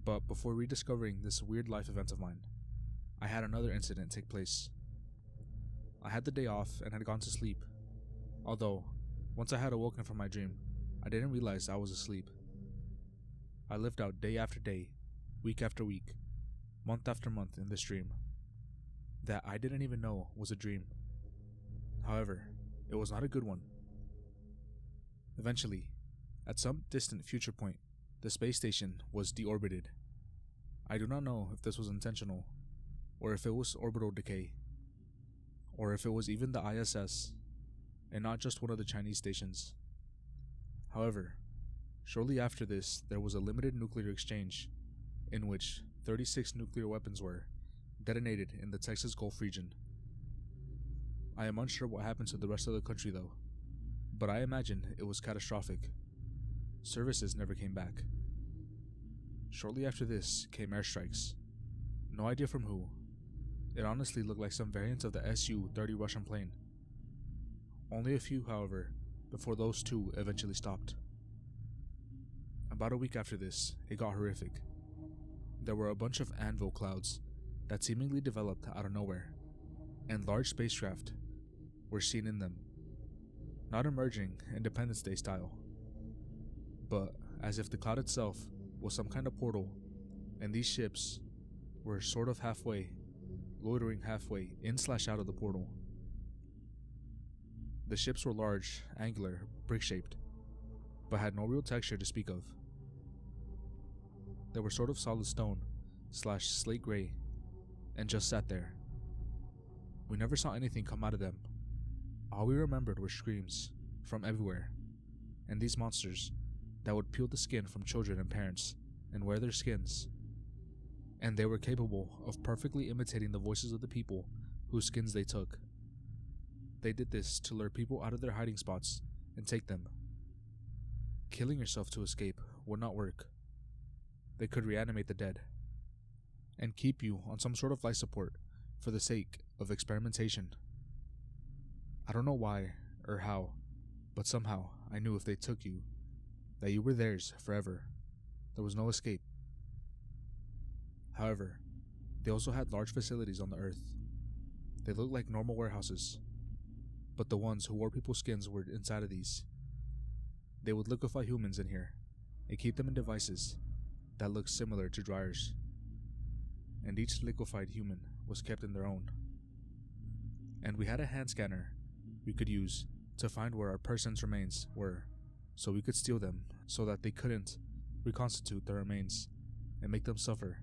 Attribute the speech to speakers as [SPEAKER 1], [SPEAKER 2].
[SPEAKER 1] But before rediscovering this weird life event of mine, I had another incident take place. I had the day off and had gone to sleep, although once I had awoken from my dream, I didn't realize I was asleep. I lived out day after day, week after week, month after month in this dream that I didn't even know was a dream. However, it was not a good one. Eventually, at some distant future point, the space station was deorbited. I do not know if this was intentional, or if it was orbital decay, or if it was even the ISS, and not just one of the Chinese stations. However, shortly after this, there was a limited nuclear exchange, in which 36 nuclear weapons were detonated in the Texas Gulf region. I am unsure what happened to the rest of the country though, but I imagine it was catastrophic. Services never came back. Shortly after this came airstrikes. No idea from who. It honestly looked like some variant of the Su-30 Russian plane. Only a few, however, before those two eventually stopped. About a week after this, it got horrific. There were a bunch of anvil clouds that seemingly developed out of nowhere, and large spacecraft were seen in them. Not emerging Independence Day style, but as if the cloud itself was some kind of portal, and these ships were sort of halfway, loitering halfway in/out of the portal. The ships were large, angular, brick-shaped, but had no real texture to speak of. They were sort of solid stone/slate gray, and just sat there. We never saw anything come out of them. All we remembered were screams from everywhere, and these monsters that would peel the skin from children and parents and wear their skins. And they were capable of perfectly imitating the voices of the people whose skins they took. They did this to lure people out of their hiding spots and take them. Killing yourself to escape would not work. They could reanimate the dead and keep you on some sort of life support for the sake of experimentation. I don't know why or how, but somehow I knew if they took you, that you were theirs forever. There was no escape. However, they also had large facilities on the earth. They looked like normal warehouses, but the ones who wore people's skins were inside of these. They would liquefy humans in here and keep them in devices that looked similar to dryers, and each liquefied human was kept in their own. And we had a hand scanner we could use to find where our person's remains were, so we could steal them so that they couldn't reconstitute their remains and make them suffer